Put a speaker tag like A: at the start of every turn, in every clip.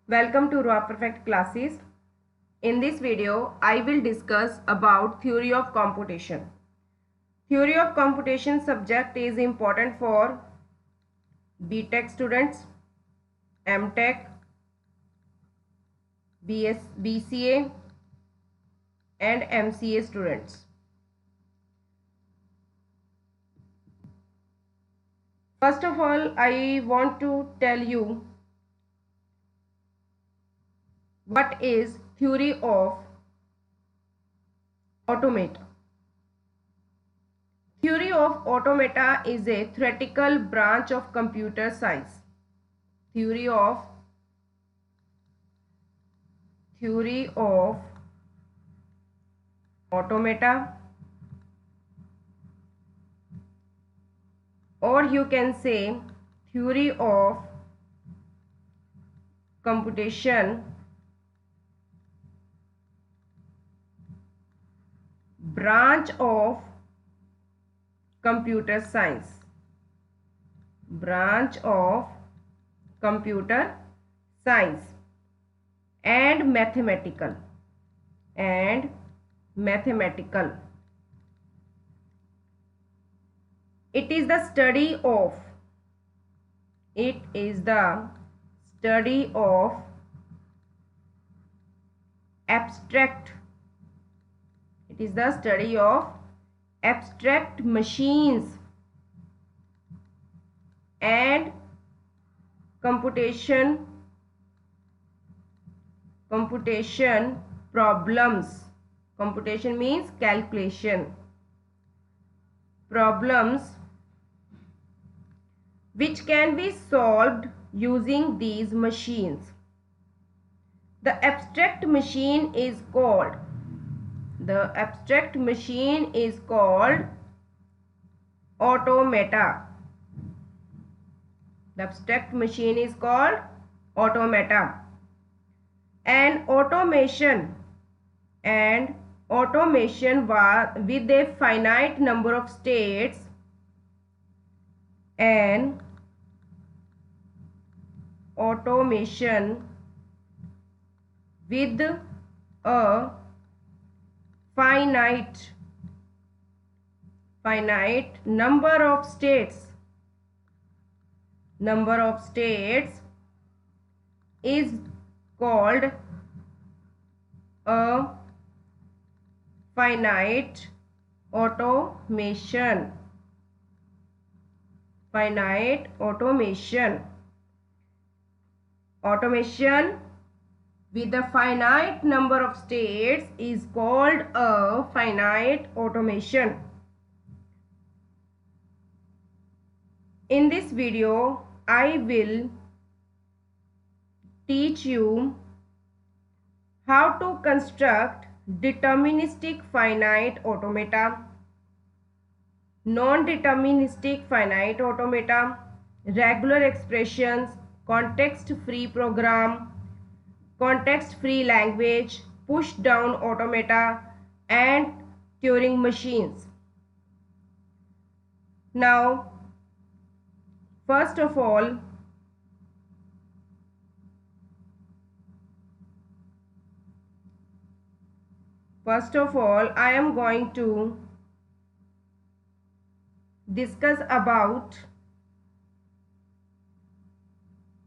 A: Welcome to ROAV Perfect classes. In this video, I will discuss about theory of computation. Theory of computation subject is important for B.TECH students, M.TECH, BCA and MCA students. First of all, I want to tell you what is theory of automata. Theory of automata is a theoretical branch of computer science. Theory of automata, or you can say theory of computation branch of computer science, branch of computer science and mathematical It is the study of abstract machines and computation problems. Computation means calculation problems which can be solved using these machines. The abstract machine is called automata. The abstract machine is called automata. And automation with a finite number of states and automation with a finite number of states is called a finite automation. Automation with a finite number of states is called a finite automation. In this video, I will teach you how to construct deterministic finite automata, non-deterministic finite automata, regular expressions, context-free program, context-free language, push-down automata, and Turing machines. Now, first of all, I am going to discuss about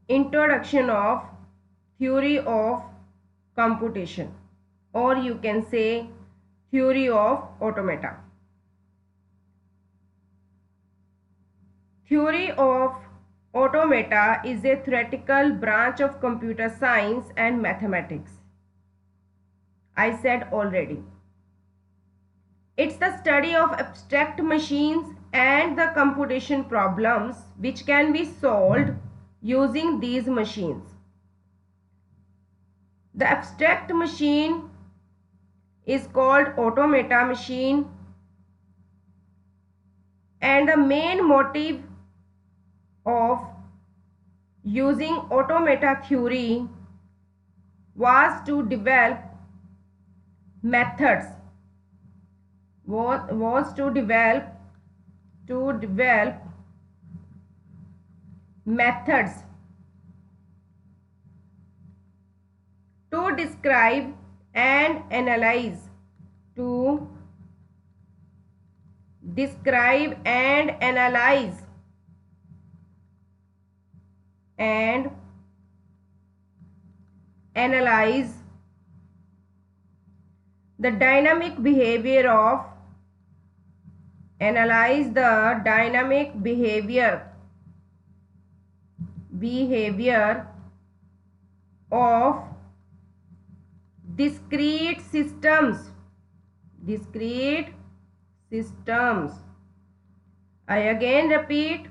A: introduction of theory of computation, or you can say theory of automata. Theory of automata is a theoretical branch of computer science and mathematics. I said already. It's the study of abstract machines and the computation problems which can be solved using these machines. The abstract machine is called automata machine, and the main motive of using automata theory was to develop methods To describe and analyze. To describe and analyze. And analyze the dynamic behavior of. Analyze the dynamic behavior of discrete systems. Discrete systems. I again repeat,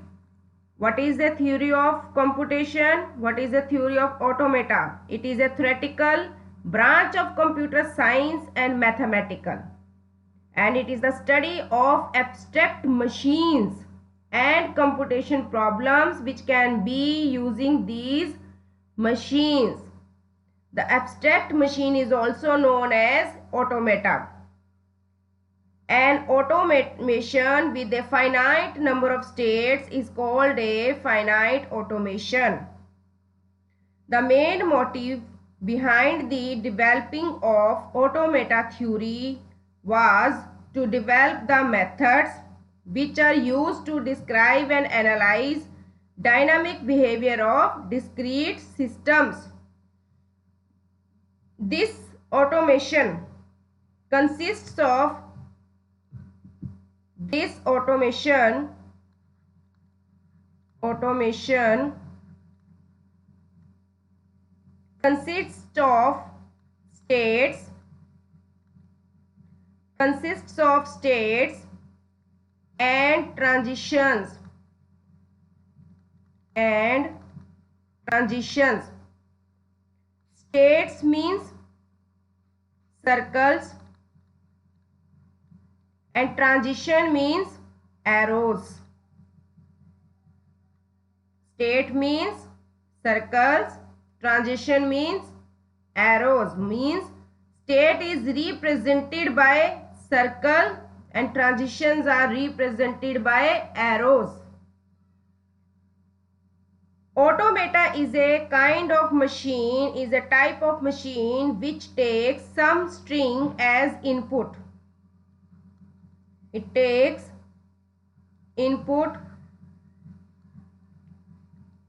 A: what is the theory of computation? What is the theory of automata? It is a theoretical branch of computer science and mathematical, and it is the study of abstract machines and computation problems which can be using these machines. The abstract machine is also known as automata. An automation with a finite number of states is called a finite automation. The main motive behind the developing of automata theory was to develop the methods which are used to describe and analyze dynamic behavior of discrete systems. This automation consists of states and transitions. States means circles and transition means arrows. State means circles, transition means arrows. Means state is represented by circle and transitions are represented by arrows. Automata is a kind of machine, is a type of machine which takes some string as input. It takes input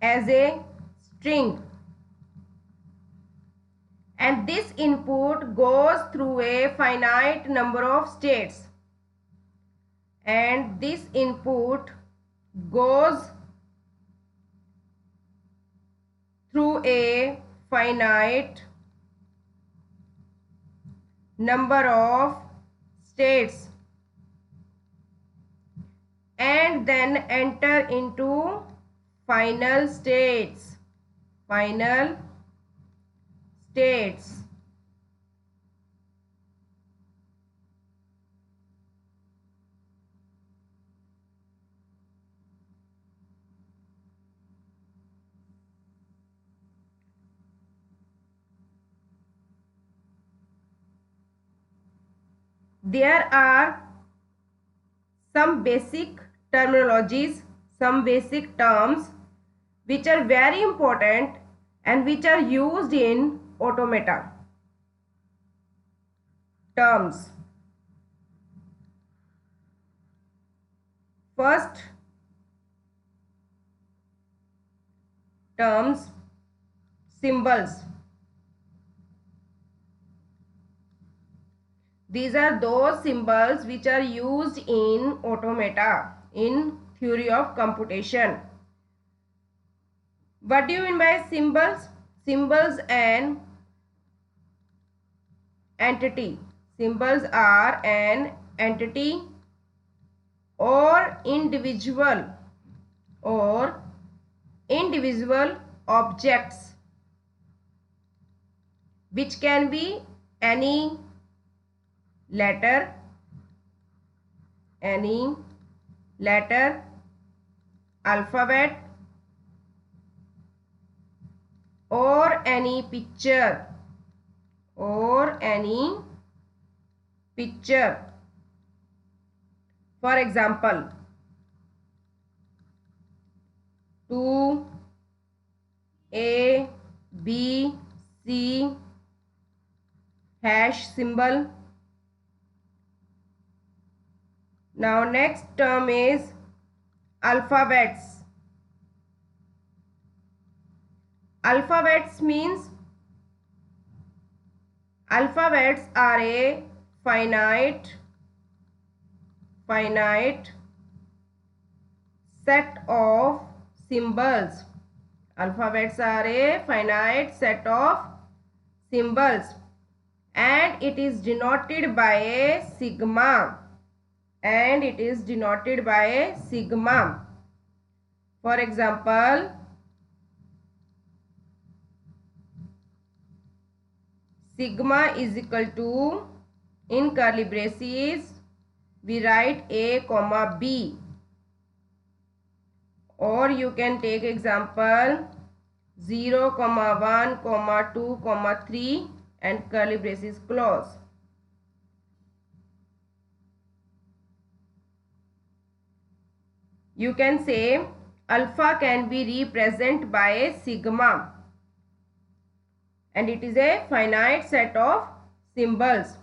A: as a string, and this input goes through a finite number of states, and this input goes through a finite number of states and then enter into final states. There are some basic terminologies, some basic terms which are very important and which are used in automata. Terms. First terms, symbols. These are those symbols which are used in automata, in theory of computation. What do you mean by symbols? Symbols and entity. Symbols are an entity or individual objects which can be any letter, alphabet, or any picture, For example, 2 A B C hash symbol. Now next term is alphabets. Alphabets means alphabets are a finite set of symbols. Alphabets are a finite set of symbols and it is denoted by a sigma. For example, sigma is equal to, in curly braces, we write A comma B. Or you can take example 0, 1, 2, 3 and curly braces close. You can say alpha can be represented by a sigma and it is a finite set of symbols.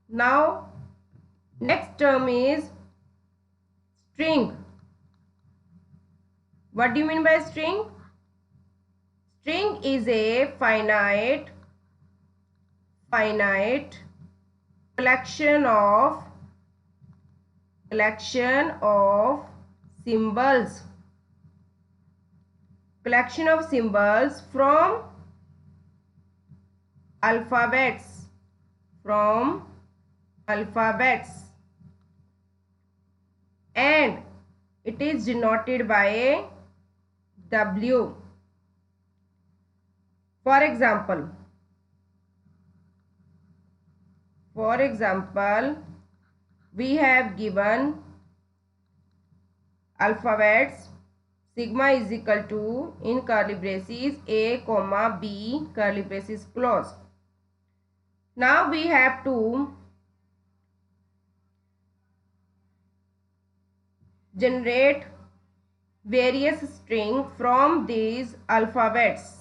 A: Now next term is string. What do you mean by string? String is a finite collection of symbols. Collection of symbols from alphabets. And it is denoted by a W. For example, we have given alphabets. Sigma is equal to, in curly braces, A comma B curly braces close. Now we have to generate various strings from these alphabets.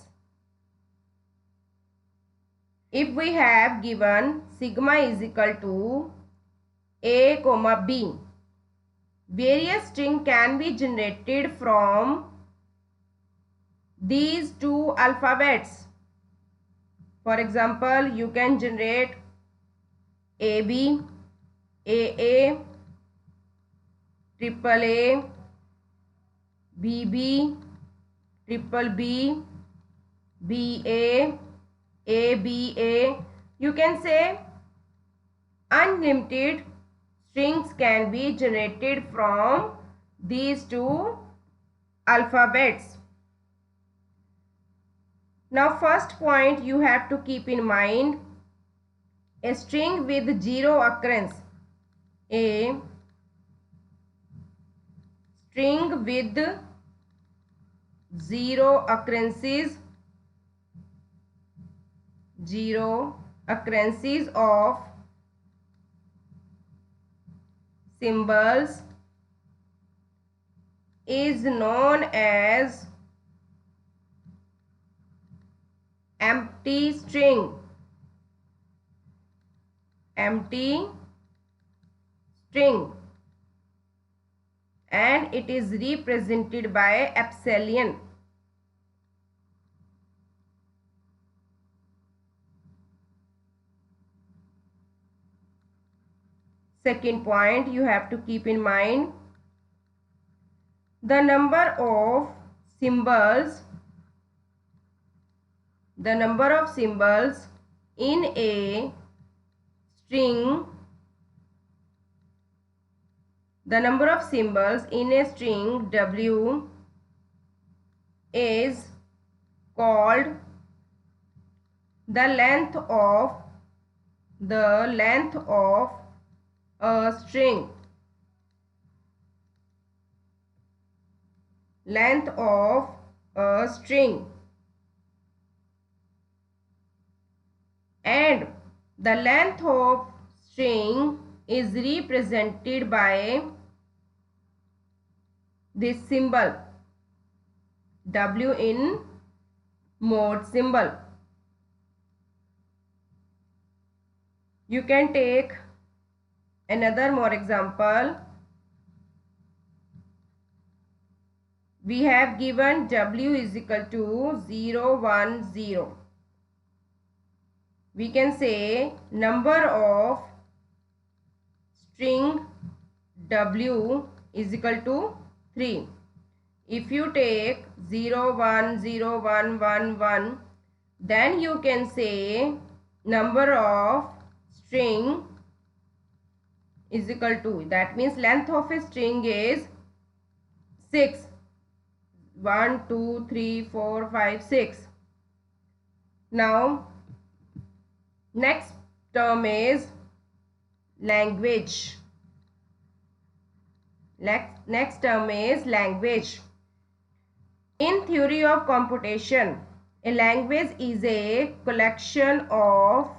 A: If we have given sigma is equal to A comma B, various strings can be generated from these two alphabets. For example, you can generate AB, AA, triple A, BB, triple B, BA, ABA. You can say unlimited strings can be generated from these two alphabets. Now first point you have to keep in mind, a string with zero occurrence. A string with zero occurrences of symbols is known as empty string. And it is represented by epsilon. Second point you have to keep in mind, the number of symbols in a string, W is called the length of a string. And the length of string is represented by this symbol W in mode symbol. You can take another more example. We have given W is equal to 0, 1, 0. We can say number of string W is equal to 3. If you take 0, 1, 0, 1, 1, 1, then you can say number of string is equal to, that means length of a string is 6. 1, 2, 3, 4, 5, 6. Now next term is language. Next term is language. In theory of computation, a language is a collection of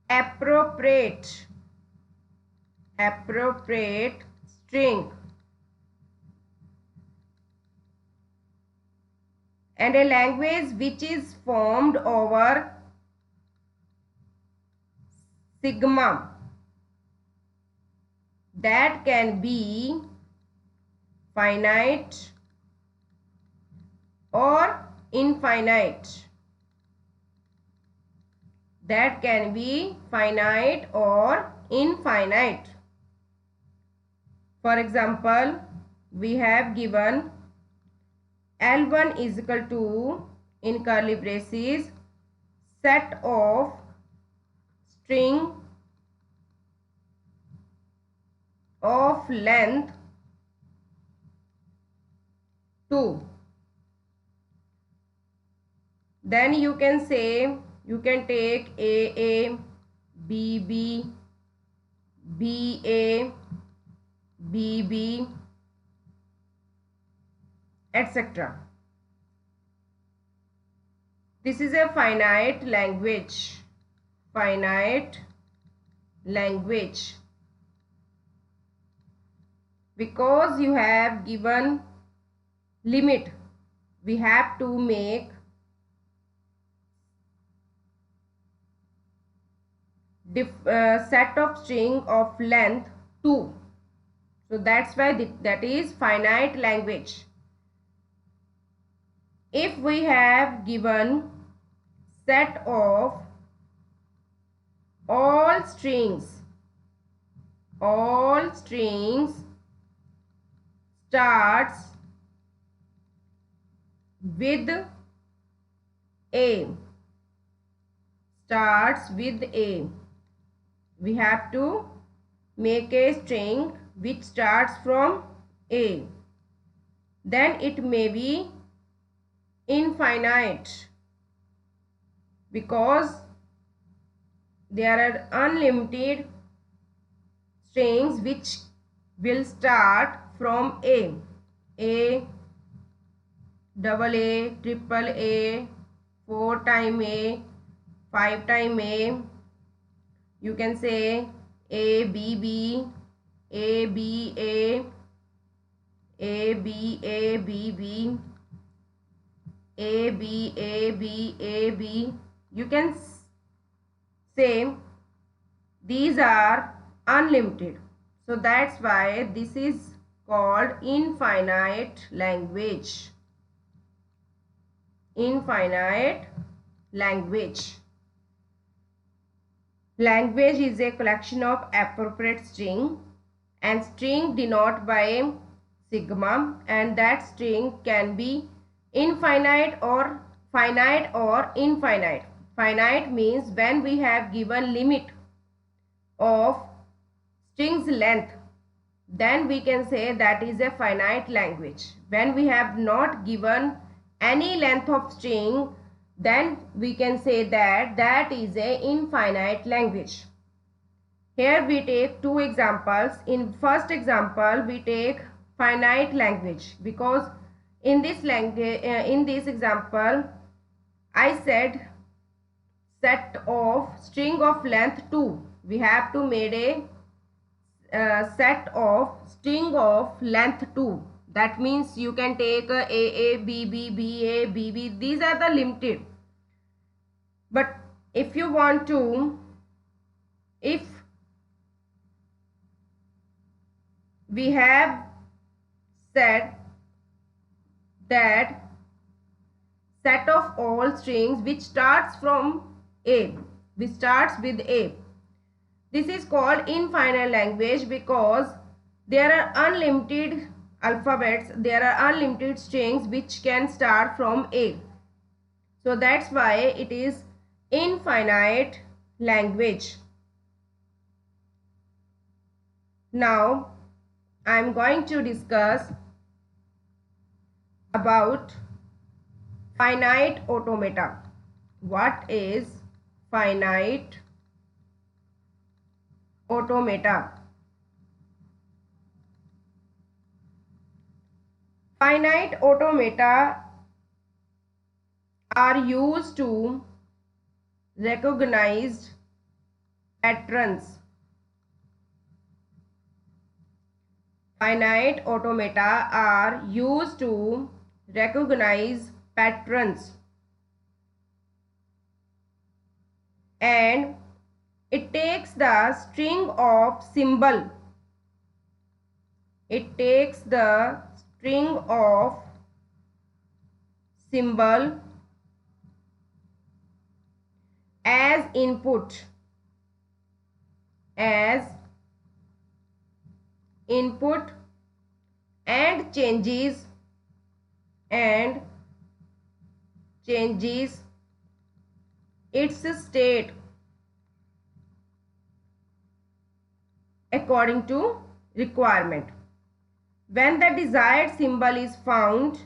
A: appropriate string, and a language which is formed over sigma, that can be finite or infinite. That can be finite or infinite. For example, we have given L1 is equal to, in curly braces, set of string of length 2. Then you can say, you can take AA, BB, BA, BB, etc. This is a finite language. Because you have given limit, we have to make set of string of length 2. So that's why that is finite language. If we have given set of all strings starts with A, we have to make a string which starts from A. Then it may be infinite, because there are unlimited strings which will start from A, double A, triple A, 4 time A, 5 time A. You can say A, B, B, A, B, A, A, B, A, B, B, A, B, A, B, A, B. You can say these are unlimited. So that's why this is called infinite language. Language is a collection of appropriate string, and string denoted by sigma, and that string can be infinite or finite or infinite. Finite means when we have given limit of string's length, then we can say that is a finite language. When we have not given any length of string, then we can say that that is a infinite language. Here we take two examples. In first example, we take finite language, because in this example, I said set of string of length 2. We have to make a set of string of length 2. That means you can take A, B, B, B, A, B, B. These are the limited. But if you want to, if we have said that set of all strings which starts from A, which starts with A. This is called infinite language because there are unlimited alphabets, there are unlimited strings which can start from A. So that's why it is infinite language. Now I am going to discuss about finite automata. What is finite automata? Finite automata are used to recognize patterns. Finite automata are used to recognize patterns, and it takes the string of symbol. It takes the string of symbol as input, and changes its state according to requirement. When the desired symbol is found,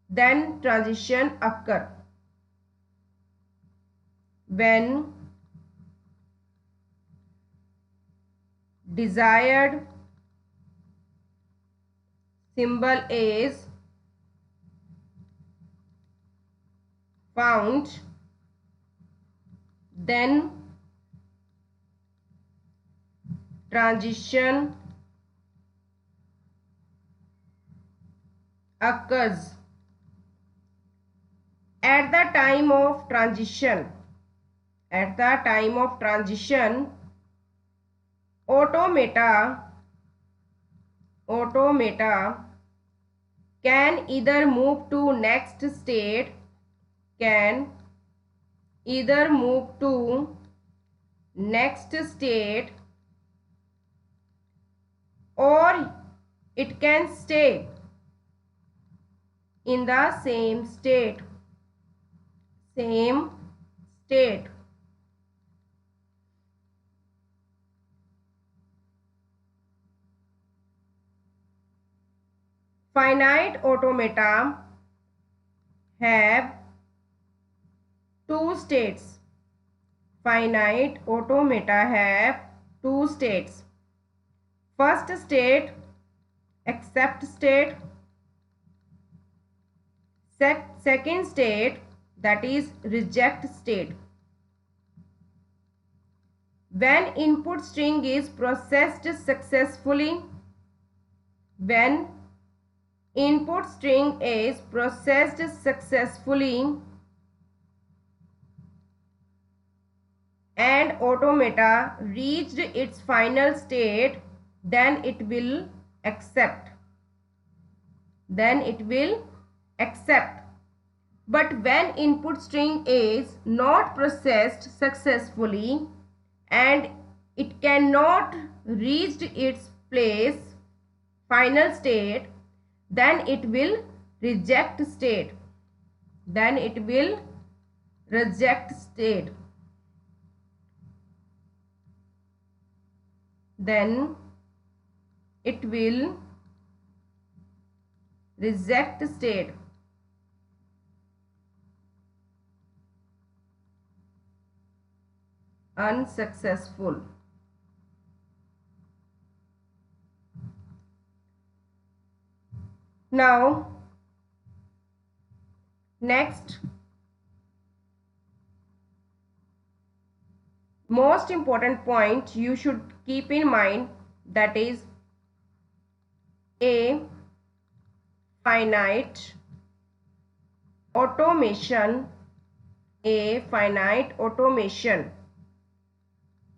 A: then transition occur. When desired symbol is found, then transition occurs. At the time of transition, automata can either move to next state, or it can stay in the same state. Finite automata have two states. First state, accept state. Second state, that is reject state. When input string is processed successfully, and automata reached its final state, then it will accept. But when input string is not processed successfully and it cannot reach its final state, then it will reject state. Then it will reject state. Unsuccessful. Now, next, most important point you should keep in mind, that is A finite automation. A finite automation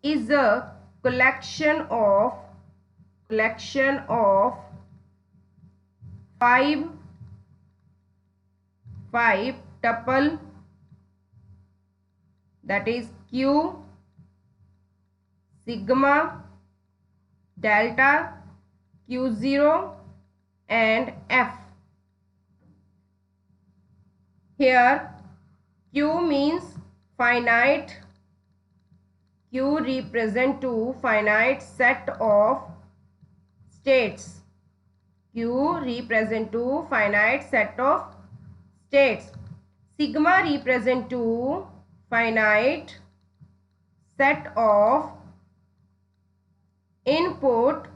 A: is a collection of five tuple, that is Q, sigma, delta, Q0 and F. Here Q means finite. Q represent to finite set of states. Q represent to finite set of states. Sigma represent to finite set of input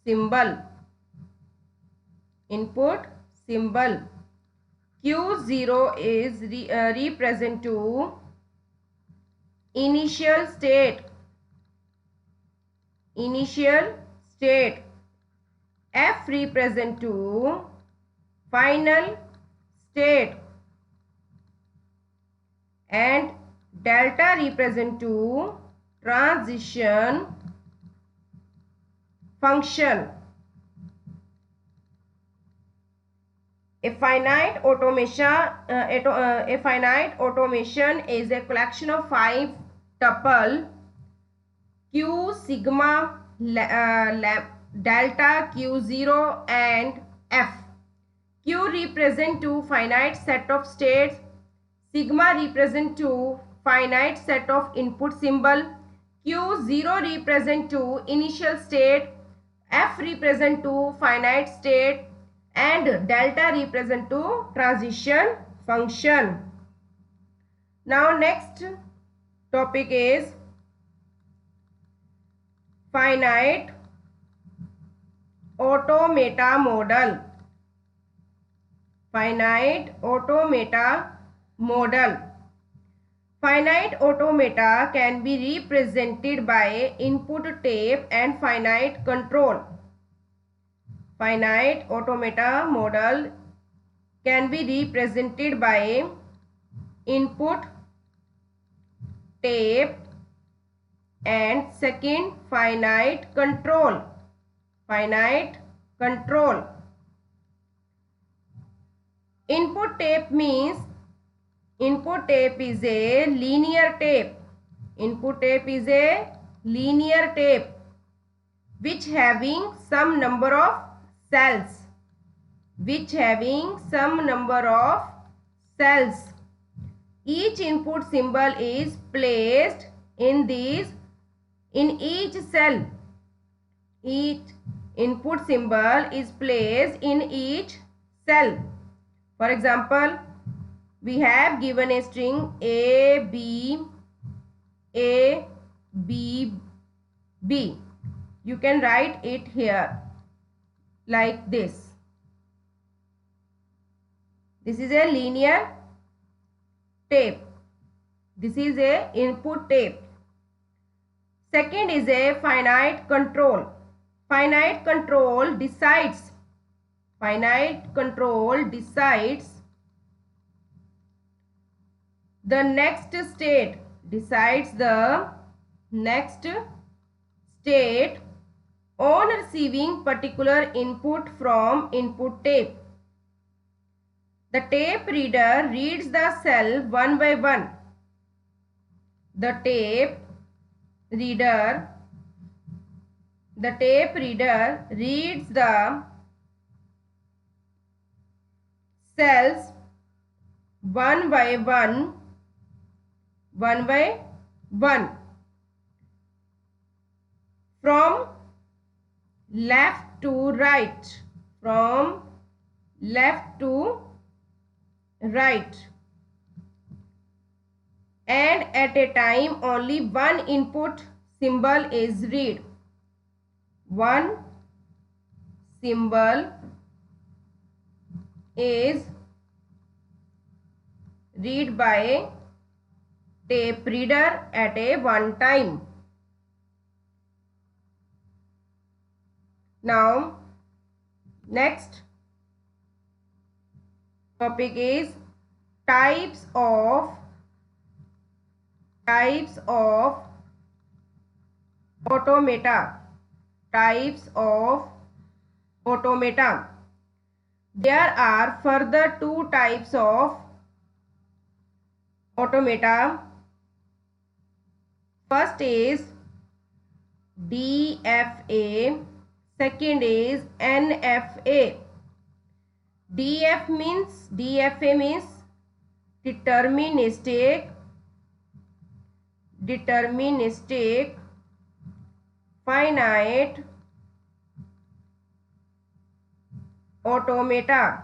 A: symbol. Q0 is represent to initial state. F represent to final state, and delta represent to transition function. A finite automation is a collection of five tuple Q, sigma, delta, Q0 and F. Q represent to finite set of states. Sigma represent to finite set of input symbol. Q0 represent to initial state. F represent to finite state and delta represent to transition function. Now next topic is finite automata model. Finite automata can be represented by input tape and finite control. Finite automata model can be represented by input tape and second finite control. Input tape means input tape is a linear tape. Which having some number of cells. Each input symbol is placed in each cell. Each input symbol is placed in each cell. For example, we have given a string A, B, B. You can write it here like this. This is a linear tape. This is a input tape. Second is a finite control. Finite control decides the next state. Decides the next state on receiving particular input from input tape. The tape reader reads the cell one by one. The tape reader reads the cells one by one from left to right. And at a time only one input symbol is read. One symbol is read by tape reader at a one time. Now next Topic is types of automata. Types of automata. There are further two types of automata. First is DFA, second is NFA. DFA means deterministic finite automata.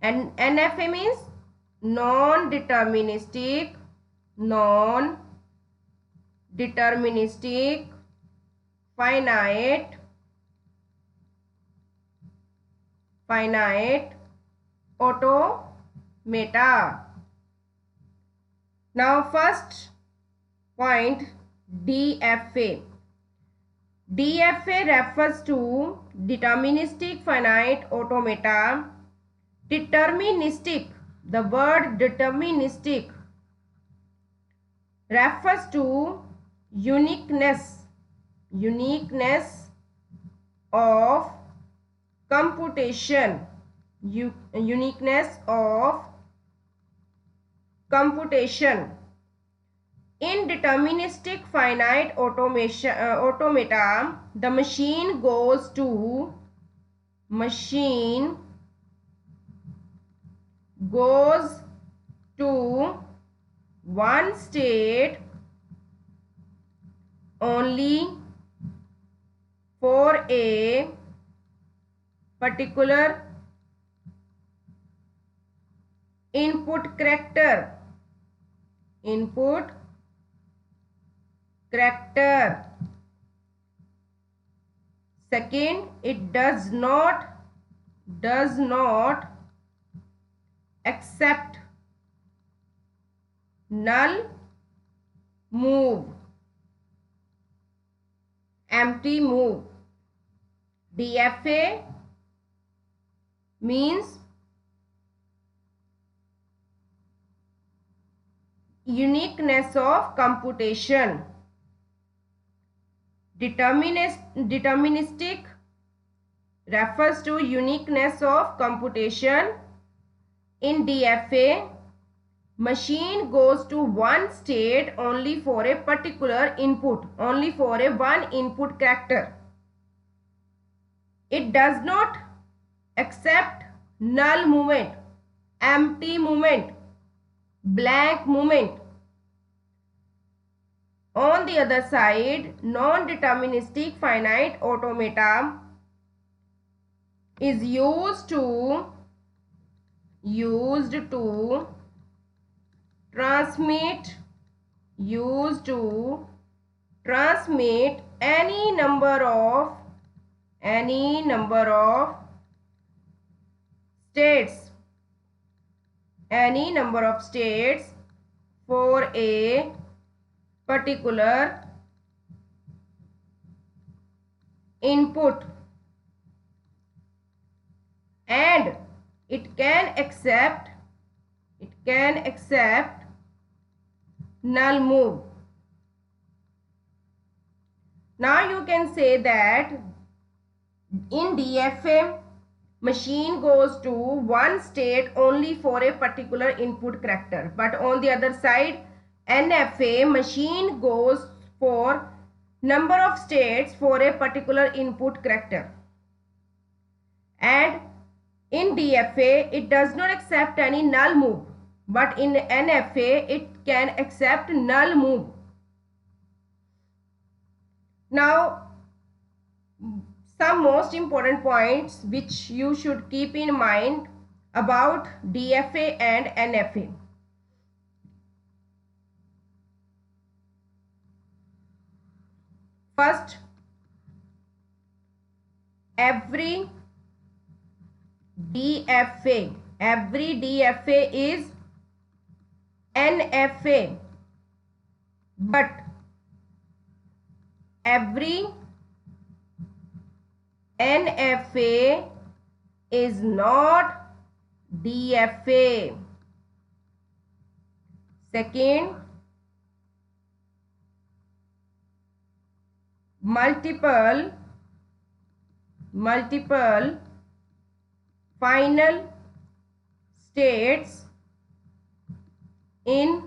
A: And NFA means non-deterministic finite automata. Now first point, DFA. DFA refers to deterministic finite automata. Deterministic, the word deterministic refers to uniqueness of computation. Uniqueness of computation. In deterministic finite automata, the machine goes to one state only for a particular input character. Second, it does not accept null move, empty move. DFA means uniqueness of computation. Deterministic refers to uniqueness of computation. In DFA, machine goes to one state only for a particular input, only for a one input character. It does not accept null movement, empty movement, blank movement. On the other side, non-deterministic finite automata is used to transmit any number of states for a particular input, and it can accept null move. Now you can say that in DFA, machine goes to one state only for a particular input character, but on the other side, NFA, machine goes for number of states for a particular input character. And in DFA, it does not accept any null move, but in NFA, it can accept null move. Now, some most important points which you should keep in mind about DFA and NFA. First, every DFA is NFA, but every NFA is not DFA. Second, multiple final states in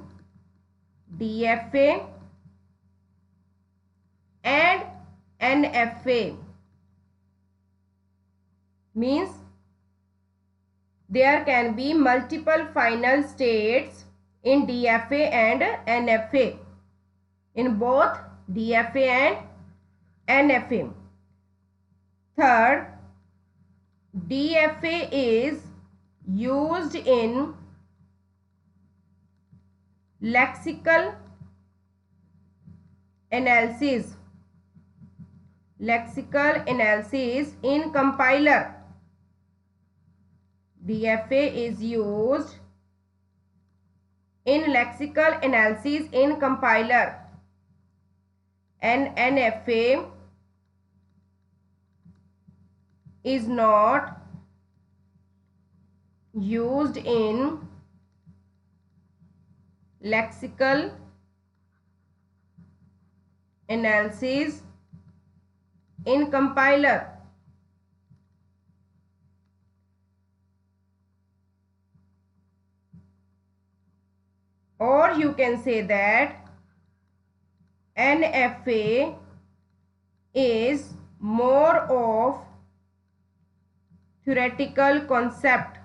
A: DFA and NFA means there can be multiple final states in DFA and NFA, in both DFA and NFA. Third, DFA is used in lexical analysis in compiler. DFA is used in lexical analysis in compiler, and NFA is not used in lexical analysis in compiler. Or you can say that NFA is more of theoretical concept,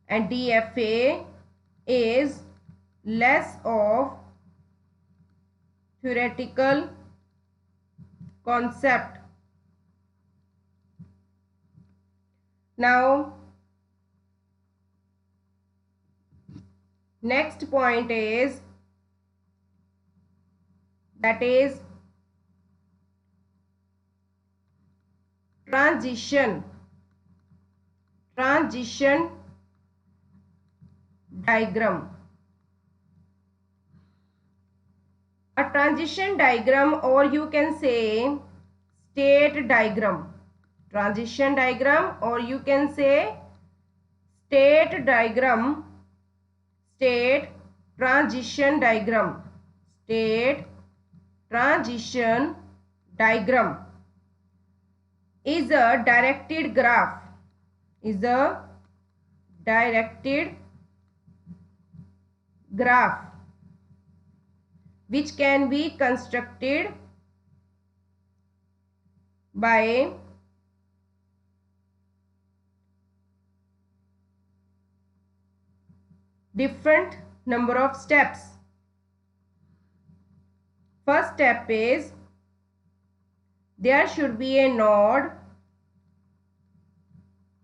A: and DFA is less of theoretical concept. Now, next point is transition diagram. A transition diagram, or you can say state diagram. Transition diagram, or you can say state diagram. State transition diagram. State transition diagram is a directed graph. Which can be constructed by different number of steps. First step is there should be a node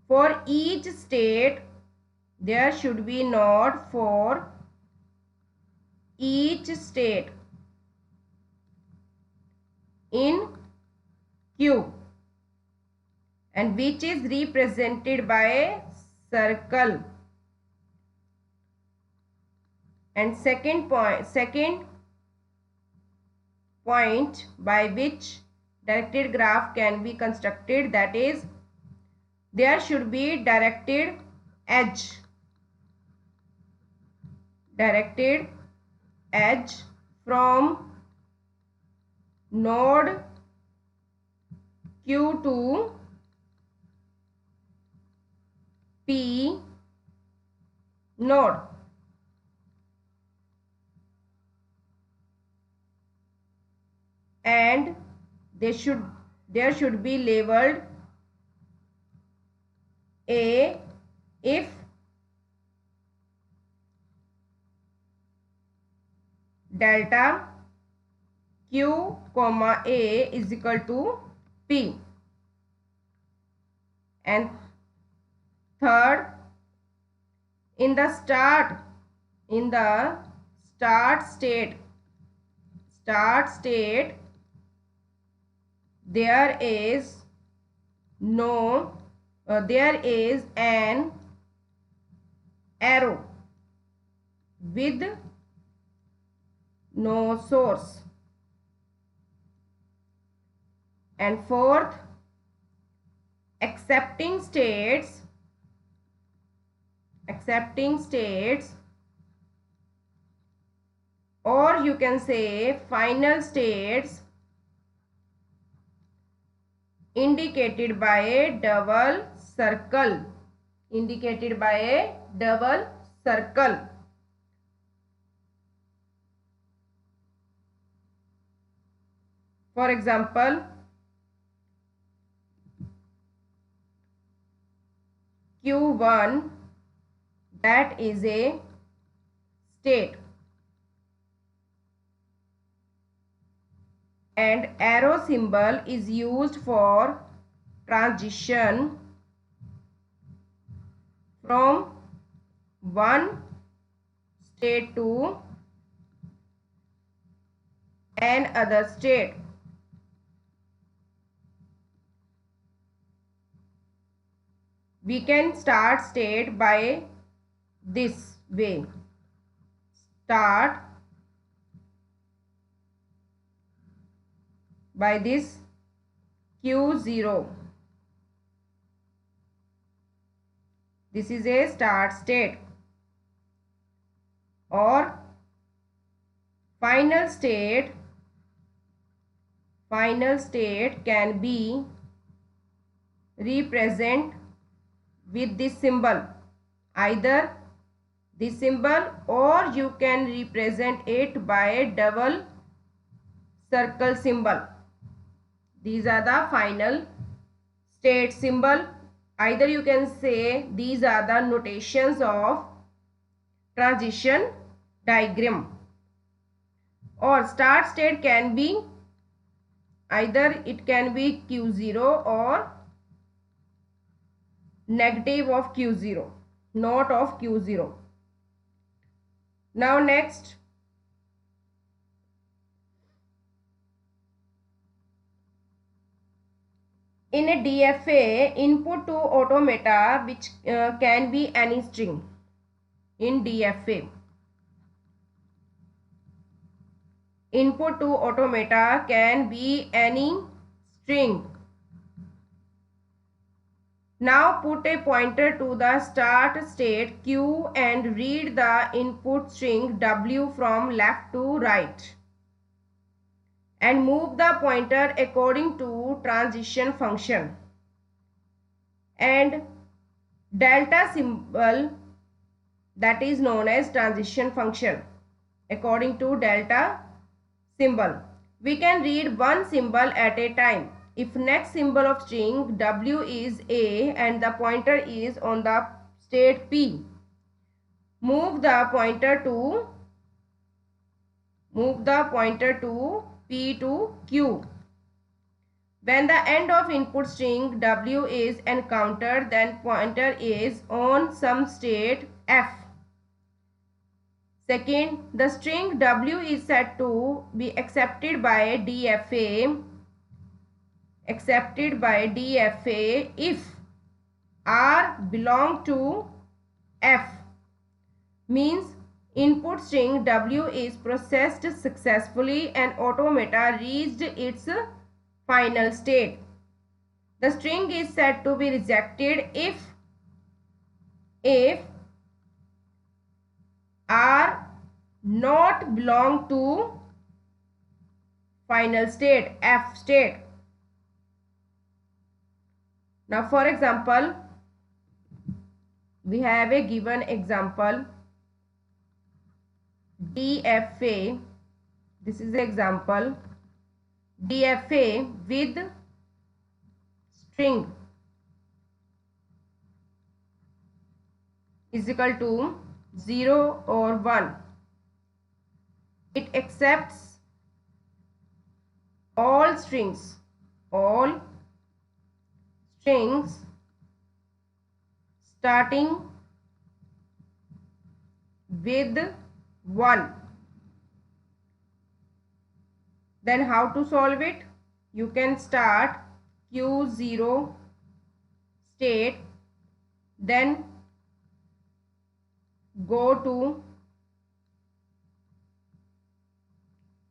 A: for each state. There should be node for each state in Q, and which is represented by a circle. And second point by which directed graph can be constructed, that is there should be directed edge from node Q to P node. And there should be labeled A if delta Q comma A is equal to P. And third, in the start state there is an arrow with no source. And fourth, accepting states or you can say final states indicated by a double circle. For example, Q1, that is a state, and arrow symbol is used for transition from one state to another state. We can start state by this way. Start by this Q0. This is a start state. Or final state can be represent with this symbol, either this symbol, or you can represent it by a double circle symbol. These are the final state symbol. Either you can say these are the notations of transition diagram. Or start state can be either it can be Q0 or negative of Q0, not of Q0. Now next, in a DFA, input to automata which can be any string. In DFA, input to automata can be any string. Now put a pointer to the start state Q and read the input string W from left to right, and move the pointer according to transition function, and delta symbol, that is known as transition function, according to delta symbol. We can read one symbol at a time. If next symbol of string W is A and the pointer is on the state P, move the pointer to P to Q. When the end of input string W is encountered, then pointer is on some state F. Second, the string W is said to be accepted by DFA if R belong to F, means input string W is processed successfully and automata reached its final state. The string is said to be rejected if R not belong to final state, F state. Now for example, we have a given example DFA. This is the example DFA with string is equal to 0 or 1. It accepts all strings starting with 1. Then how to solve it? You can start Q0 state, then go to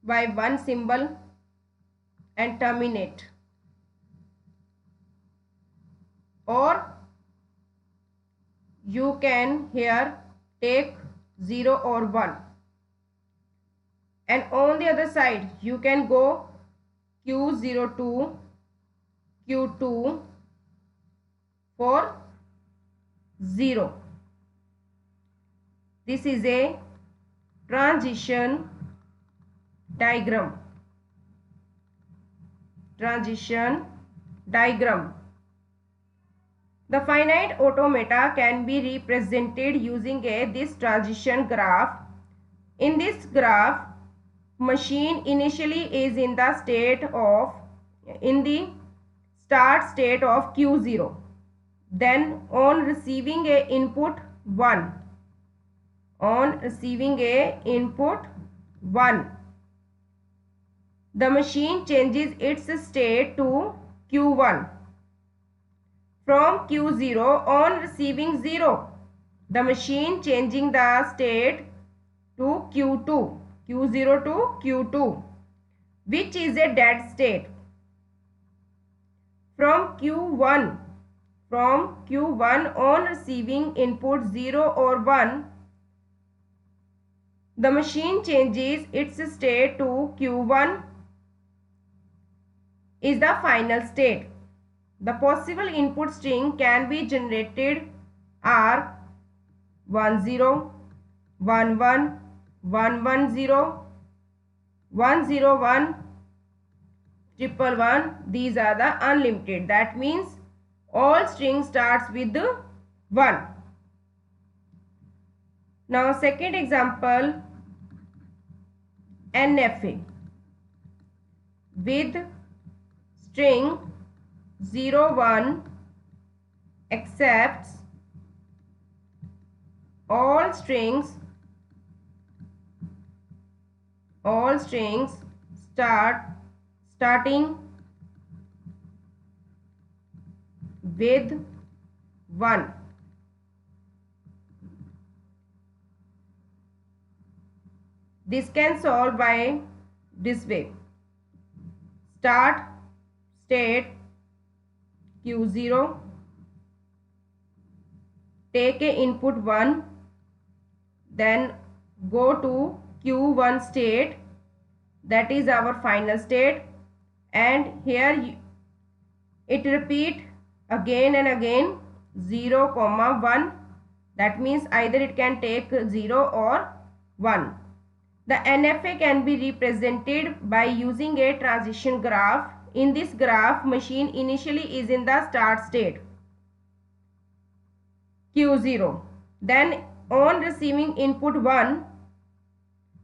A: by one symbol and terminate. or you can here take 0 or 1, and on the other side you can go Q02, Q2 for 0. This is a transition diagram. Transition diagram. The finite automata can be represented using this transition graph. In this graph, machine initially is in the start state of Q0. Then on receiving a input 1, the machine changes its state to Q1. From Q0 on receiving 0, the machine changing the state to Q2, Q0 to Q2, which is a dead state. From Q1 on receiving input 0 or 1, the machine changes its state to Q1 is the final state. The possible input string can be generated are 10, 11, 110, 101, 111. These are the unlimited. That means all string starts with 1. Now second example, NFA with string 01 accepts all strings starting with 1. This can solve by this way. Start state Q0, take a input 1, then go to Q1 state, that is our final state, and here it repeat again and again 0, 1. That means either it can take 0 or 1. The NFA can be represented by using a transition graph. In this graph, machine initially is in the start state Q0. Then on receiving input 1,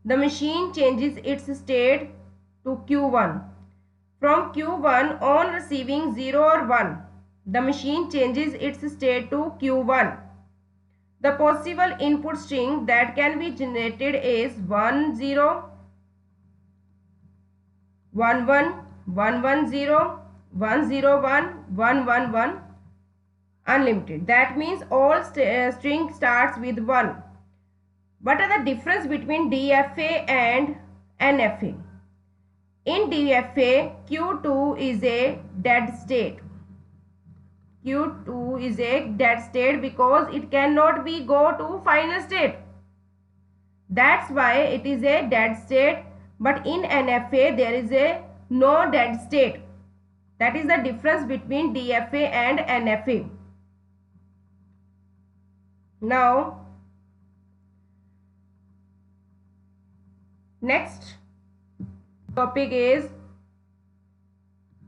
A: the machine changes its state to Q1. From Q1 on receiving 0 or 1, the machine changes its state to Q1. The possible input string that can be generated is 10, 11, 110, 101, 111, unlimited. That means all string starts with 1. What are the difference between DFA and NFA? In DFA, Q2 is a dead state. Q2 is a dead state because it cannot be go to final state. That's why it is a dead state. But in NFA, there is a no dead state. That is the difference between DFA and NFA. Now, next topic is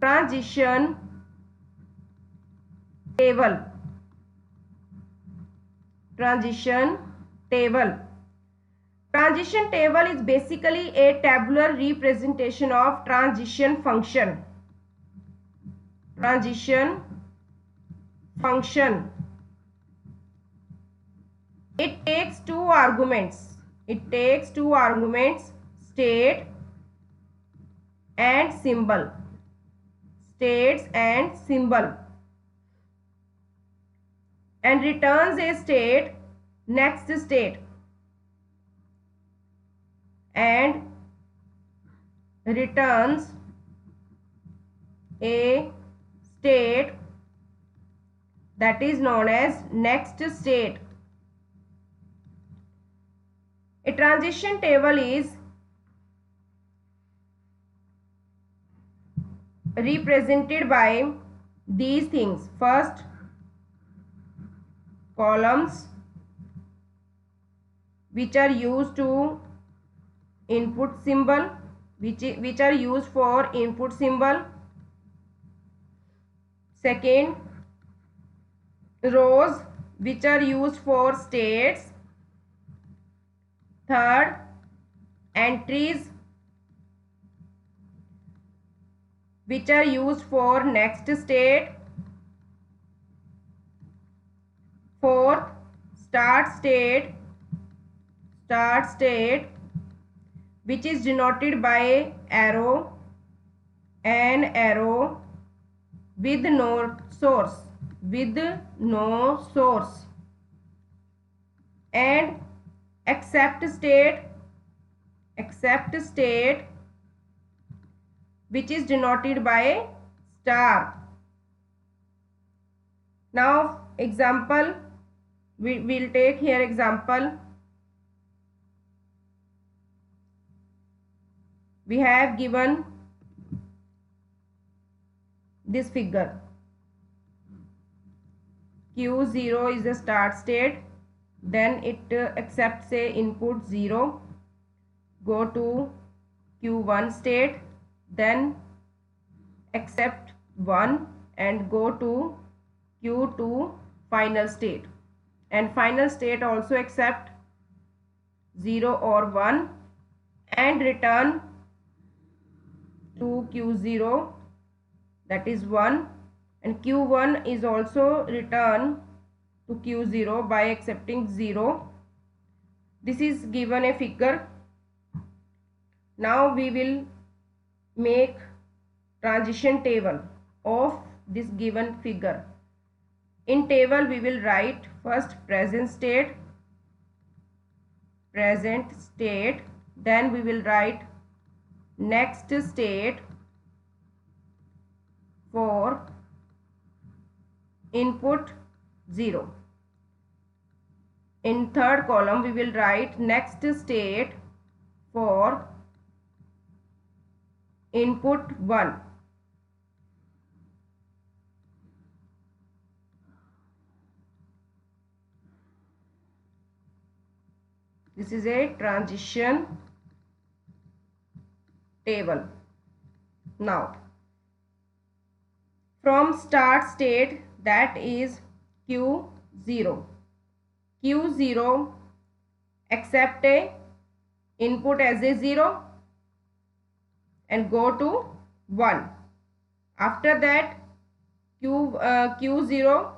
A: transition table. Transition table. Transition table is basically a tabular representation of transition function. Transition function. It takes two arguments. State and symbol. States and symbol. And returns a state, next state, and returns a state that is known as next state. A transition table is represented by these things. First, columns which are used to input symbol, which are used for input symbol. Second, rows which are used for states. Third, entries which are used for next state. Fourth, start state which is denoted by arrow, an arrow with no source, and except state which is denoted by star. Now example, we will take here example. We have given this figure. Q0 is the start state, then it accepts a input 0, go to Q1 state, then accept 1 and go to Q2 final state, and final state also accept 0 or 1 and return to Q0, that is 1, and Q1 is also return to Q0 by accepting 0. This is given a figure. Now we will make transition table of this given figure. In table we will write first present state, then we will write next state for input 0. In third column we will write next state for input 1. This is a transition table. Now from start state, that is Q0. Q0 accept a input as a 0 and go to 1. After that Q0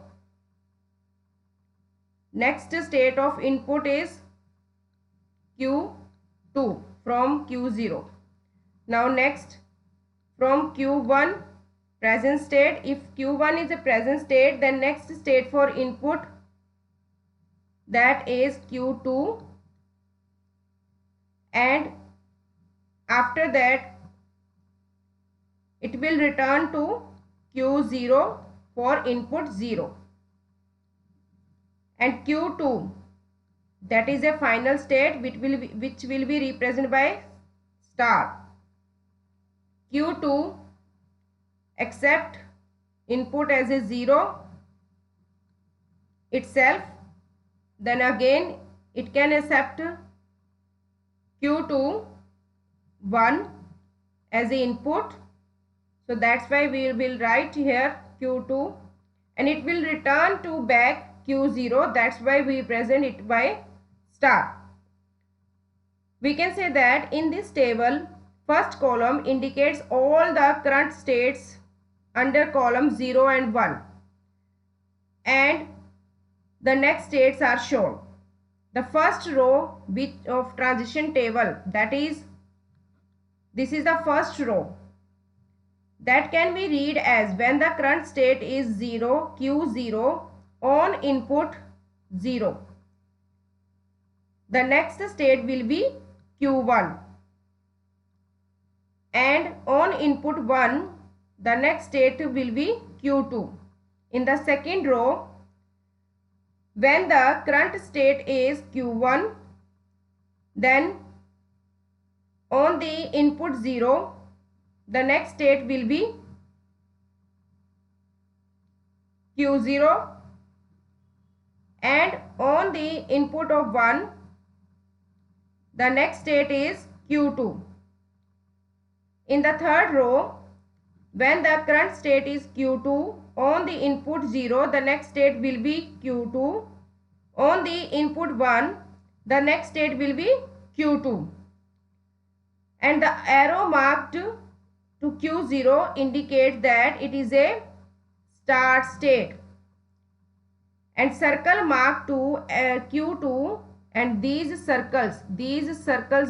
A: next state of input is Q2 from Q0. Now next from Q1 present state, if Q1 is a present state, then next state for input, that is Q2, and after that it will return to Q0 for input 0, and Q2, that is a final state which will be represented by star. Q2 accept input as a 0 itself, then again it can accept Q2 1 as a input, so that's why we will write here Q2, and it will return to back Q0, that's why we present it by star. We can say that in this table first column indicates all the current states under column 0 and 1, and the next states are shown. The first row of transition table, that is, this is the first row, that can be read as when the current state is 0, Q0 on input 0. The next state will be Q1, and on input 1 the next state will be Q2. In the second row When the current state is Q1, then on the input 0, the next state will be Q0, and on the input of 1, the next state is Q2. In the third row, when the current state is Q2, on the input 0, the next state will be Q2. On the input 1, the next state will be Q2. And the arrow marked to Q0 indicates that it is a start state. And circle marked to Q2, and these circles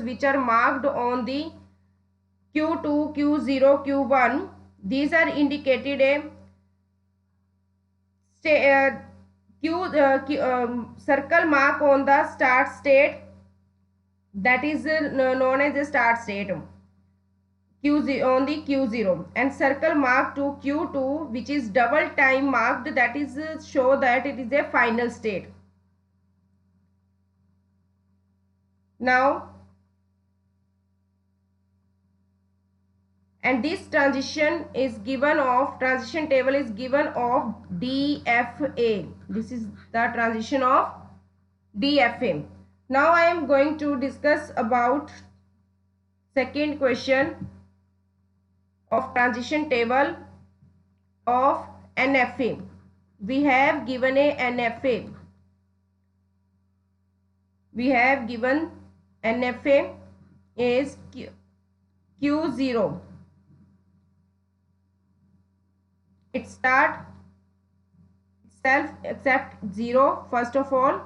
A: which are marked on the Q2, Q0, Q1, these are indicated a circle mark on the start state, that is known as the start state Q0 on the Q0, and circle mark to Q2 which is double time marked, that is show that it is a final state. Now, and this transition table is given of DFA. This is the transition of DFA. Now I am going to discuss about second question of transition table of NFA. We have given a NFA. We have given NFA is Q0. It start itself accept 0 first of all,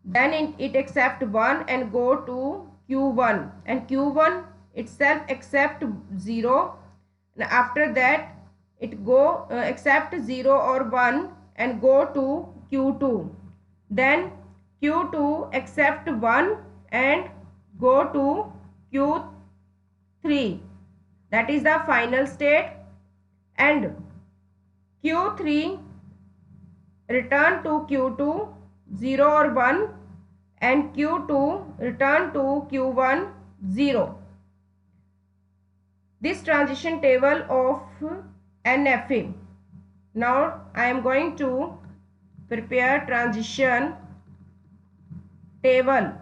A: then it accept 1 and go to Q1, and Q1 itself accept 0, and after that it go accept 0 or 1 and go to Q2, then Q2 accept 1 and go to Q3, that is the final state, and Q3 return to Q2 0 or 1, and Q2 return to Q1 0. This transition table of NFA. Now I am going to prepare transition table.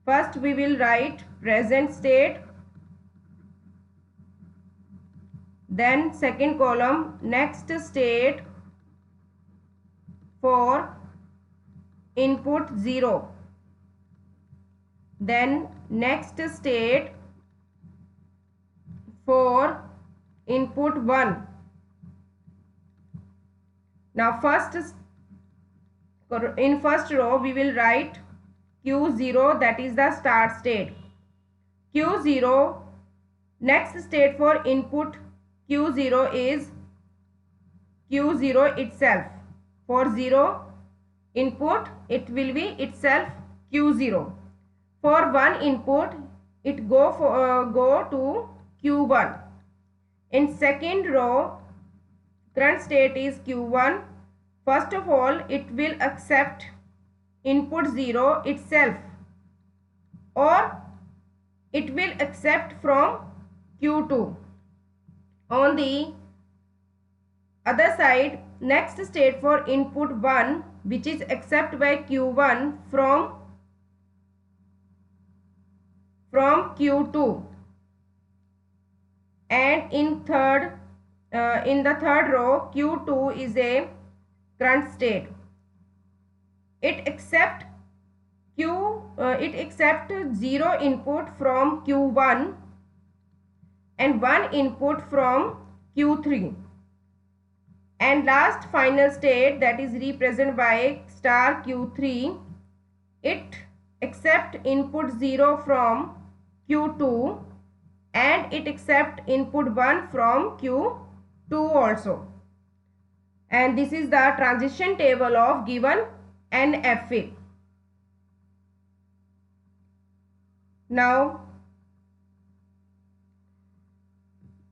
A: First we will write present state, then second column next state for input 0, then next state for input 1. Now in first row we will write Q0, that is the start state. Q0, next state for input Q0 is Q0 itself. For 0 input it will be itself Q0. For 1 input it go to Q1. In second row current state is Q1. First of all it will accept input 0 itself, or it will accept from Q2. On the other side, next state for input 1 which is accepted by Q1 from Q2, and in the third row Q2 is a current state. It accept 0 input from Q1 and 1 input from Q3, and last final state, that is represented by star Q3, it accept input 0 from Q2 and it accept input 1 from Q2 also. And this is the transition table of given NFA. Now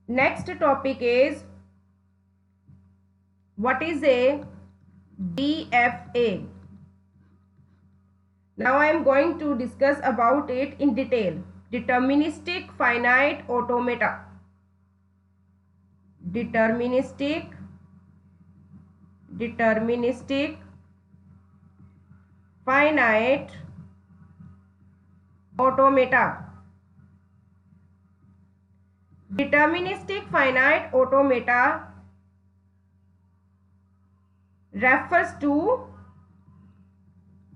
A: next topic is what is a DFA. Now I am going to discuss about it in detail. Deterministic finite automata. Deterministic finite automata. Deterministic finite automata refers to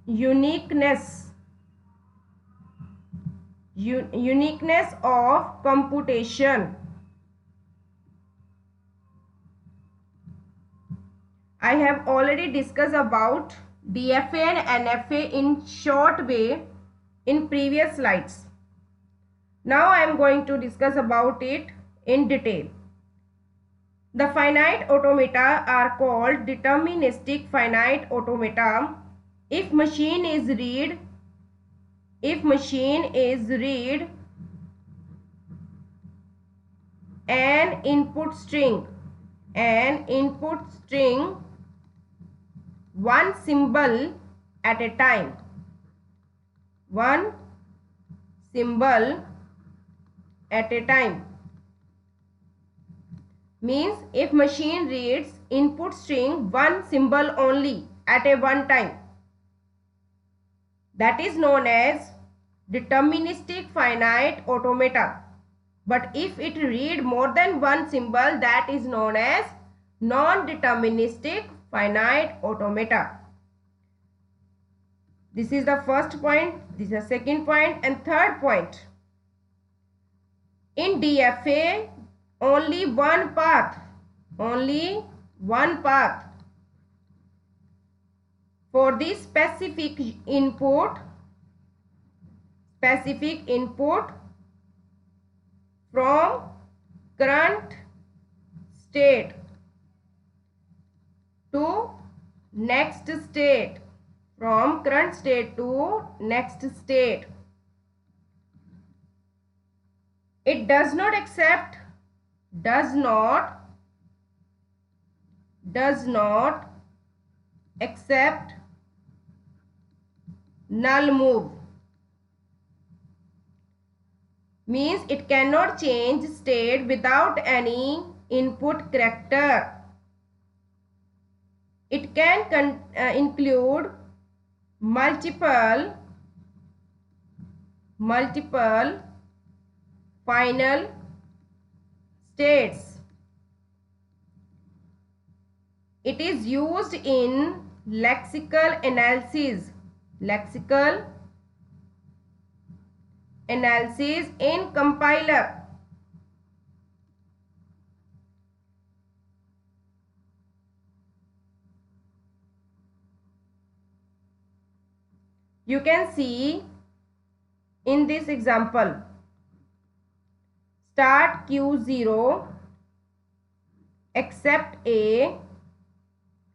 A: uniqueness of computation. I have already discussed about DFA and NFA in short way in previous slides. Now I am going to discuss about it in detail. The finite automata are called deterministic finite automata if machine is read an input string one symbol at a time. One symbol at a time means if machine reads input string one symbol only at a one time, that is known as deterministic finite automata. But if it read more than one symbol, that is known as non-deterministic finite automata. This is the first point, this is the second point, and third point. In DFA, only one path for the specific input from current state to next state, from current state to next state. It does not accept null move, means it cannot change state without any input character. It can include multiple final states. It is used in lexical analysis in compiler. You can see in this example, start Q0, accept A,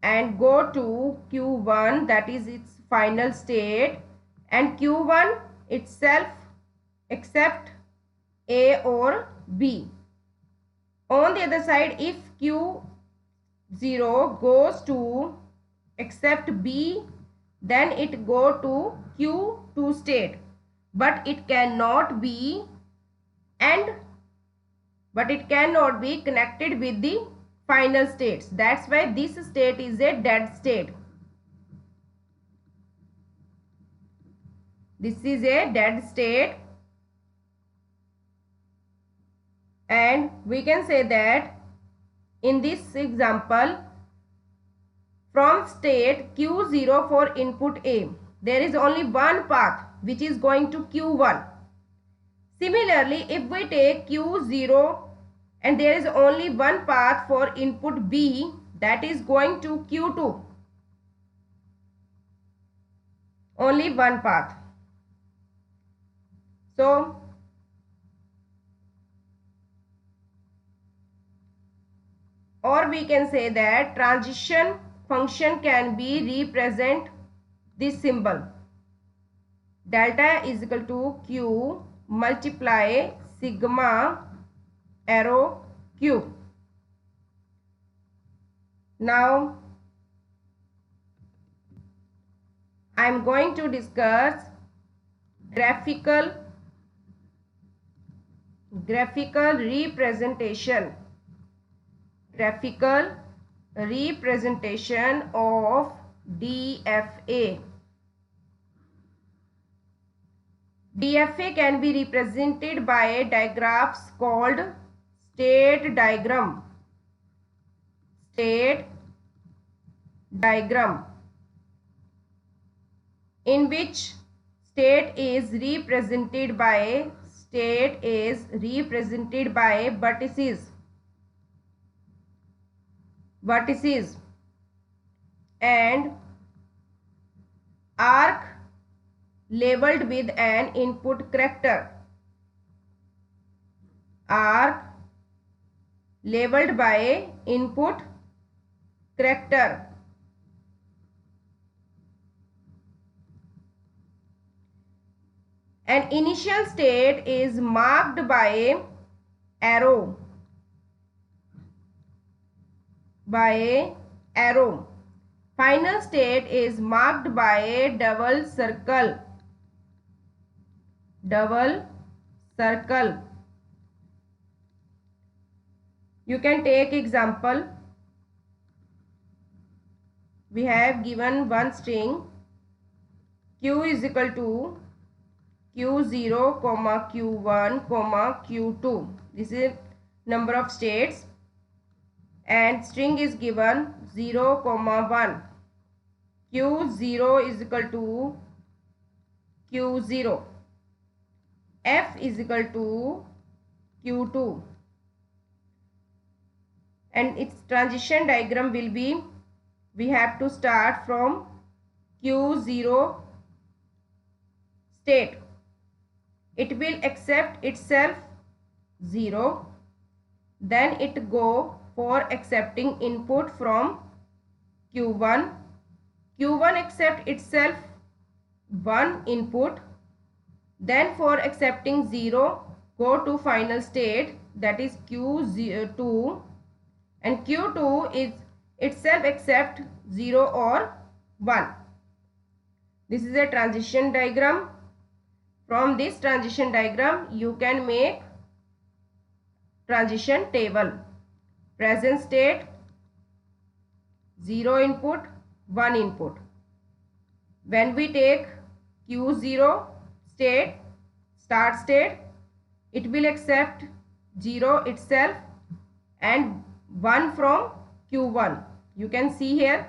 A: and go to Q1, that is its final state, and Q1 itself accept A or B. On the other side, if Q0 goes to accept B, then it go to Q2 state, but it cannot be connected with the final states. That's why this state is a dead state. This is a dead state, and we can say that in this example, from state Q0 for input A, there is only one path which is going to Q1. Similarly, if we take Q0 and there is only one path for input B, that is going to Q2. Only one path. So, or we can say that transition function can be represent this symbol. Delta is equal to Q multiply sigma arrow Q. Now I am going to discuss graphical representation of DFA. DFA can be represented by digraphs called state diagram, in which state is represented by vertices and arc labeled with an input character. Arc labeled by input character. An initial state is marked by arrow. Final state is marked by a double circle. You can take example. We have given one string q is equal to q0, q1, q2. This is number of states, and string is given 0, 1. q0 is equal to q0. f is equal to q2, and its transition diagram will be, we have to start from q0 state. It will accept itself 0, then it go for accepting input from q1. q1 accept itself 1 input, then for accepting 0 go to final state, that is q2, and q2 is itself accept 0 or 1. This is a transition diagram. From this transition diagram you can make transition table. Present state 0 input, 1 input. When we take q0 state, start state, it will accept 0 itself and 1 from q1. You can see here,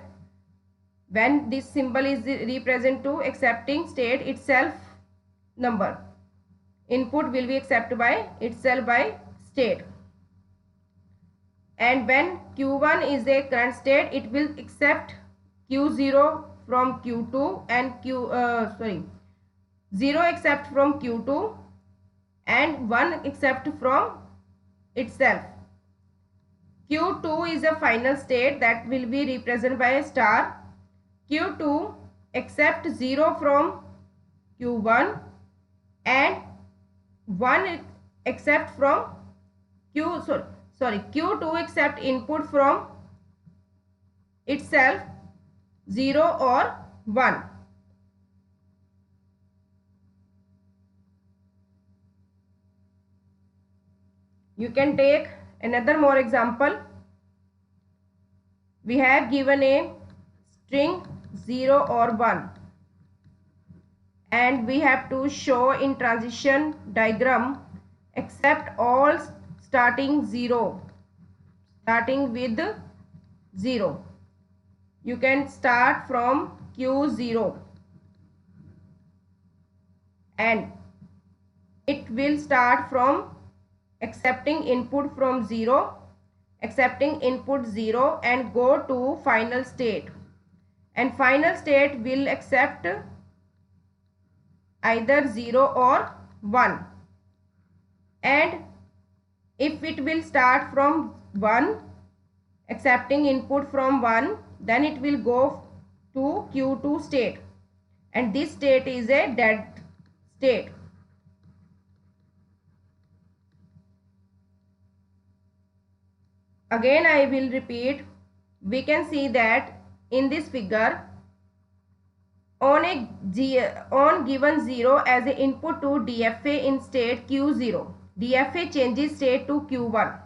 A: when this symbol is represent to accepting state itself number, input will be accepted by itself by state. And when q1 is a current state, it will accept q0 from q2 and 0 accept from q2 and 1 accept from itself. q2 is a final state that will be represented by a star. q2 accept 0 from q1 and 1 accept from q2 accept input from itself 0 or 1. You can take another more example. We have given a string 0 or 1, and we have to show in transition diagram accept all starting with 0. You can start from q0 and it will start from accepting input from 0, accepting input 0 and go to final state, and final state will accept either 0 or 1. And if it will start from 1, accepting input from 1, then it will go to q2 state, and this state is a dead state. Again I will repeat. We can see that in this figure on given 0 as an input to DFA in state Q0. DFA changes state to Q1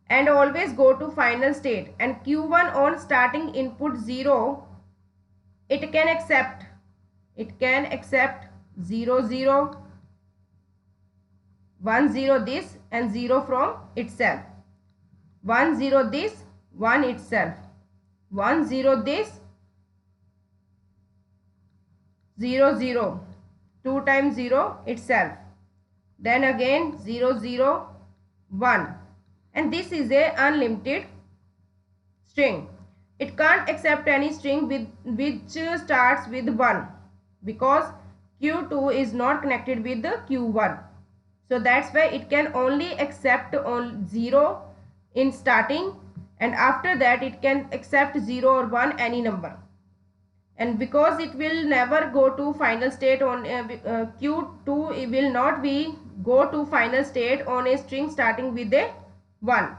A: and always go to final state, and Q1 on starting input 0, it can accept 0 0, 1 0 this and 0 from itself, 1 0 this, 1 itself, 1 0 this, 0 0, 2 times 0 itself, then again 0 0 1, and this is a unlimited string. It can't accept any string which starts with 1 because Q2 is not connected with the Q1. So that's why it can only accept on 0 in starting, and after that it can accept 0 or 1 any number. And because it will never go to final state on Q2, it will not be go to final state on a string starting with a 1.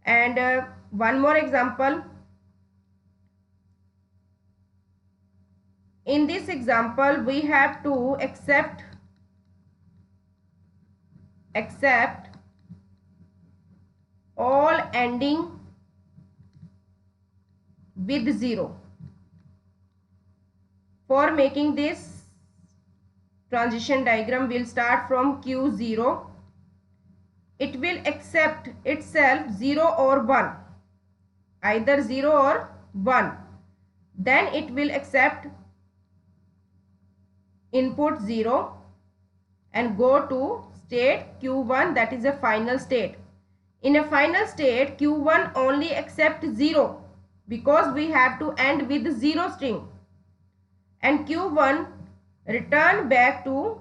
A: And one more example. In this example, we have to accept all ending with 0. For making this transition diagram, we'll start from Q0. It will accept itself 0 or 1, either 0 or 1. Then it will accept input 0 and go to state Q1, that is a final state. In a final state, Q1 only accepts 0 because we have to end with 0 string, and Q1 return back to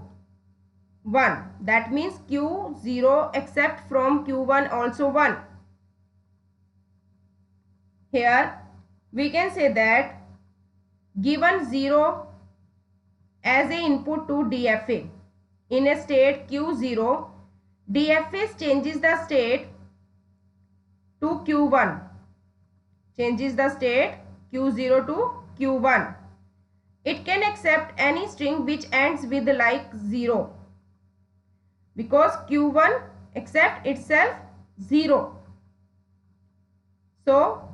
A: 1. That means Q0 accept from Q1 also 1. Here we can say that given 0 as a input to DFA in a state Q0, DFA changes the state to Q1, changes the state Q0 to Q1. It can accept any string which ends with like 0 because Q1 accepts itself 0. So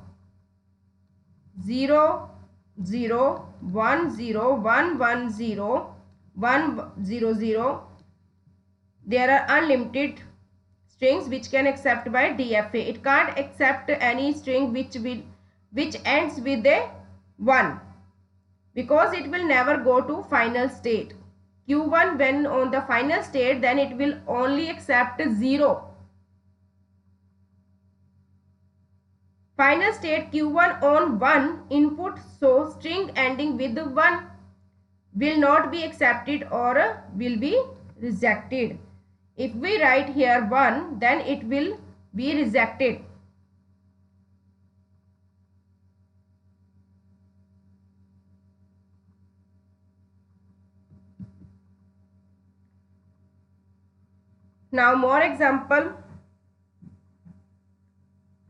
A: 0 0 1 0 1 1 0 1 0 0. There are unlimited strings which can accept by DFA. It can't accept any string which ends with a 1 because it will never go to final state. Q1 when on the final state, then it will only accept 0. Final state Q1 on 1 input, so string ending with 1 will not be accepted or will be rejected. If we write here 1, then it will be rejected. Now more example.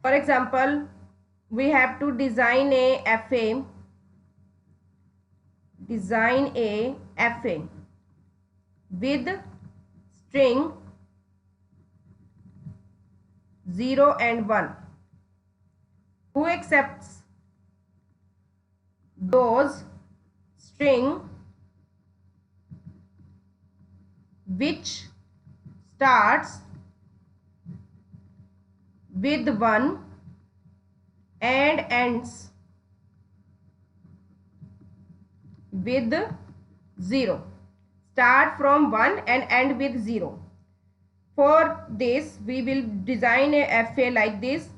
A: For example, we have to design a FA. Design a FA with string 0 and 1. Who accepts those string which starts with 1 and ends with 0. Start from 1 and end with 0. For this, we will design a FA like this.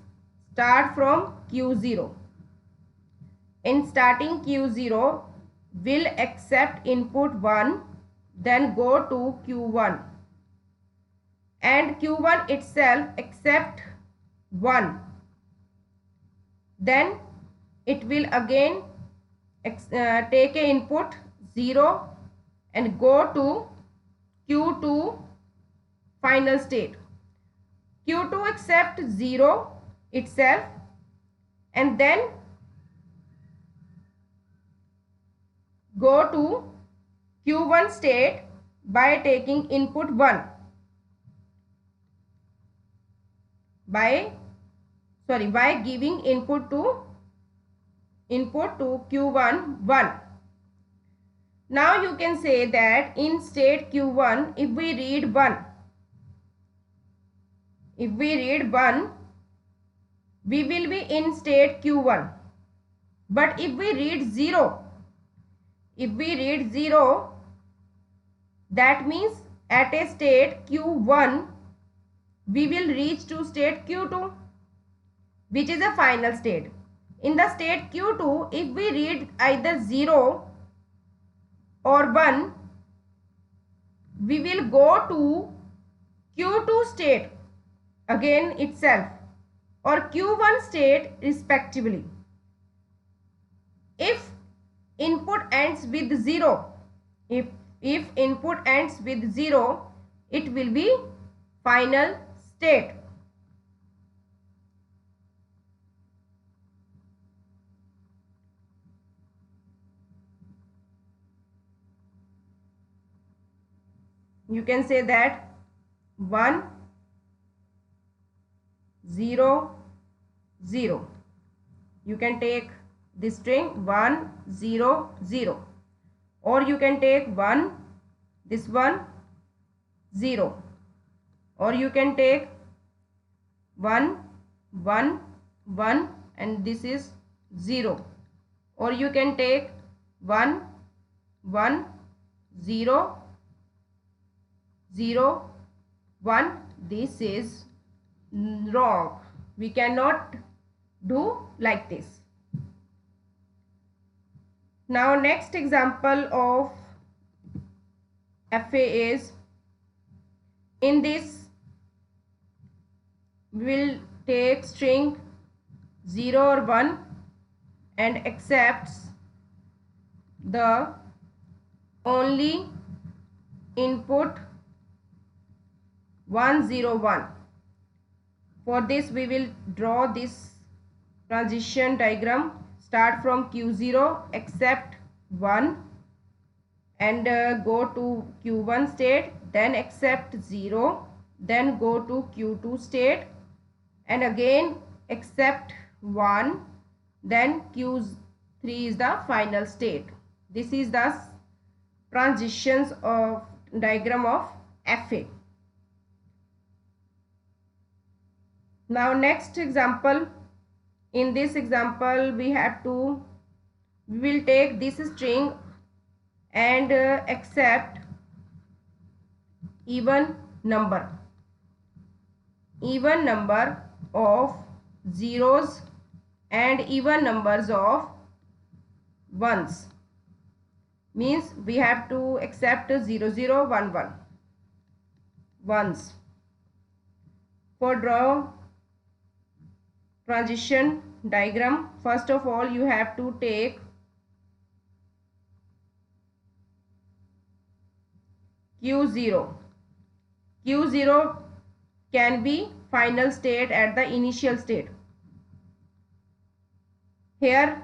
A: Start from Q0. In starting Q0, will accept input 1, then go to Q1. And Q1 itself accept 1. Then it will again take a input 0 and go to Q2 final state. Q2 accept 0 itself, and then go to Q1 state by taking input 1 by giving input to Q1 1. Now you can say that in state Q1, if we read 1, we will be in state Q1. But if we read 0, that means at a state Q1, we will reach to state Q2, which is a final state. In the state Q2, if we read either 0 or 1, we will go to Q2 state again itself or Q1 state respectively. If input ends with 0, if input ends with 0, it will be final state. You can say that 1, 0, 0. You can take this string 1, 0, 0. Or you can take 1, this one, 0. Or you can take 1, 1, 1 and this is 0. Or you can take 1, 1, 0, 0, 1. This is wrong. We cannot do like this. Now next example of FA is, in this we will take string 0 or 1 and accepts the only input 1, 0, 1. For this we will draw this transition diagram. Start from Q0, accept 1 and go to Q1 state, then accept 0, then go to Q2 state and again accept 1, then Q3 is the final state. This is the transitions of diagram of FA. Now next example. In this example we will take this string and accept even number of zeros and even numbers of ones. Means we have to accept 0, 0, 1, 1 ones. For draw transition diagram, first of all you have to take Q0. Q0 can be final state at the initial state. Here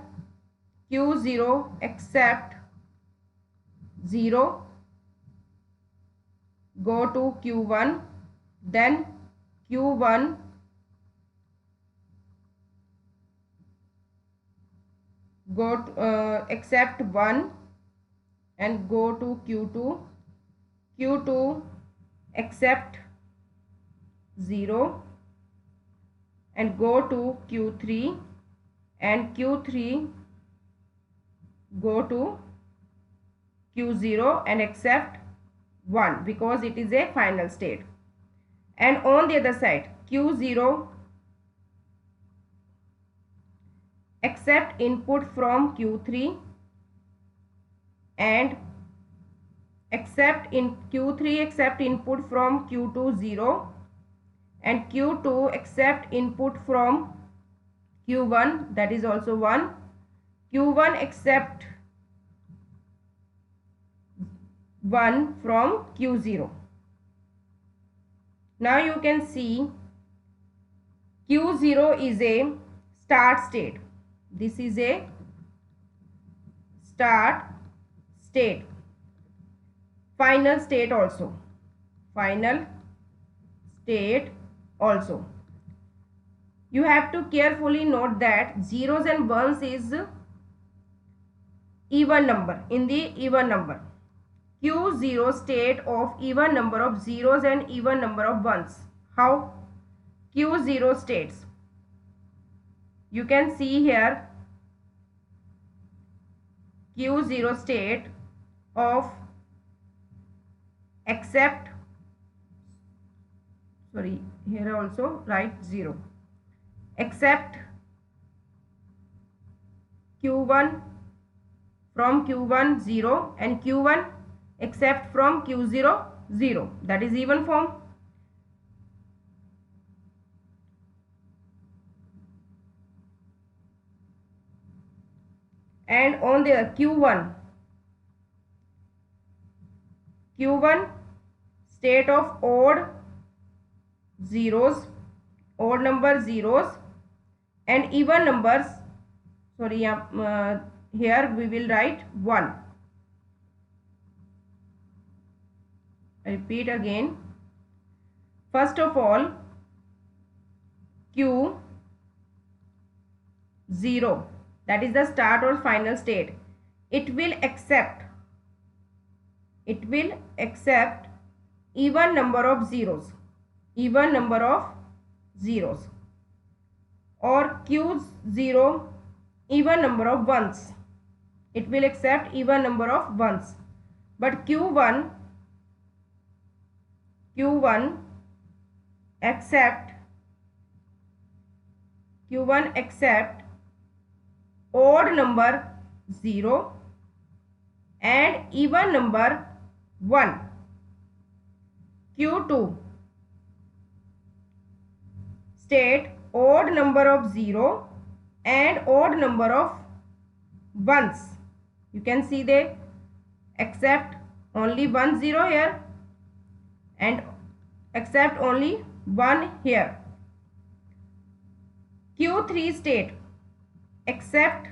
A: Q0 accept 0, go to Q1, then Q1 go to, accept 1 and go to Q2, Q2 accept 0 and go to Q3 and Q3 go to Q0 and accept 1 because it is a final state. And on the other side Q0 accept input from Q3 and Q3 accept input from Q2 0 and Q2 accept input from Q1, that is also 1. Q1 accept 1 from Q0. Now you can see Q0 is a start state. This is a start state, final state also, final state also. You have to carefully note that zeros and ones is even number. In the even number, Q0 state of even number of zeros and even number of ones. How? Q0 states, you can see here, Q0 state of except, sorry, here also write 0, except Q1 from Q1 0 and Q1 except from Q0 0, that is even form. And on the Q1 state of odd zeros, odd number zeros and even numbers, sorry, here we will write 1. I repeat again. First of all, Q0, that is the start or final state. It will accept even number of zeros, even number of zeros, or Q0 even number of ones. It will accept even number of ones. But Q1 accept odd number 0 and even number 1. Q2 state odd number of 0 and odd number of ones. You can see they accept only 1 0 here and accept only 1 here. Q3 state accept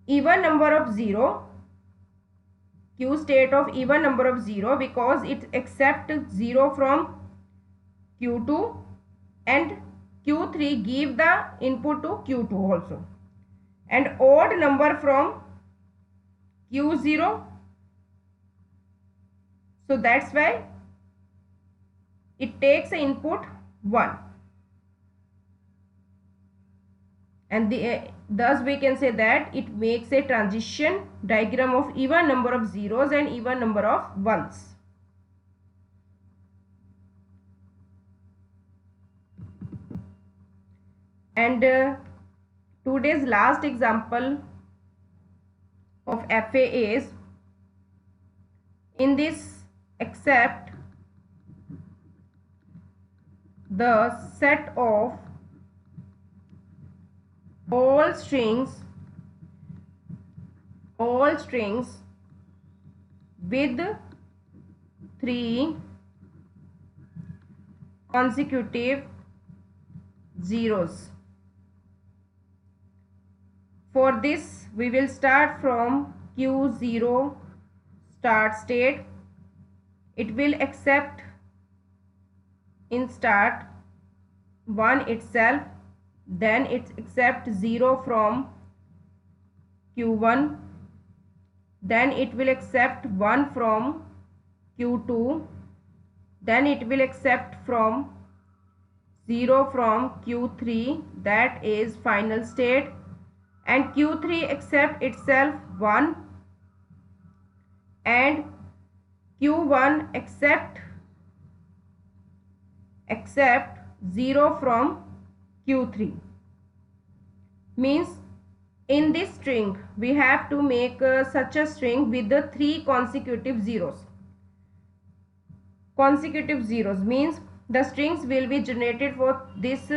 A: even number of 0, Q state of even number of 0, because it accepts 0 from Q2 and Q3 give the input to Q2 also, and odd number from Q0. So that's why it takes an input 1, and thus we can say that it makes a transition diagram of even number of zeros and even number of ones. And today's last example of FA is, in this accept the set of all strings with 3 consecutive zeros. For this we will start from Q0 start state. It will accept in start 1 itself, then it accept 0 from Q1, then it will accept 1 from Q2, then it will accept from 0 from Q3, that is final state, and Q3 accept itself 1 and Q1 accept 0 from Q3. Means in this string we have to make such a string with the 3 consecutive zeros. Consecutive zeros means the strings will be generated for this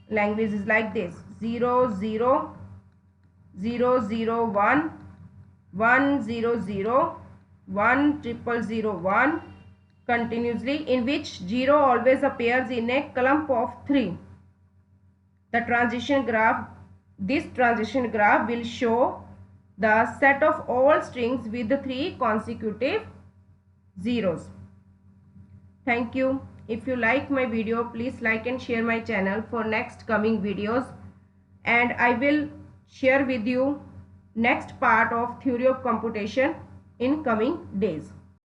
A: language is like this: 0 0 0 0 1 1 0 0 1 0 0 1 continuously, in which 0 always appears in a clump of 3. The transition graph, this transition graph will show the set of all strings with the 3 consecutive zeros. Thank you. If you like my video, please like and share my channel for next coming videos, and I will share with you next part of theory of computation in coming days.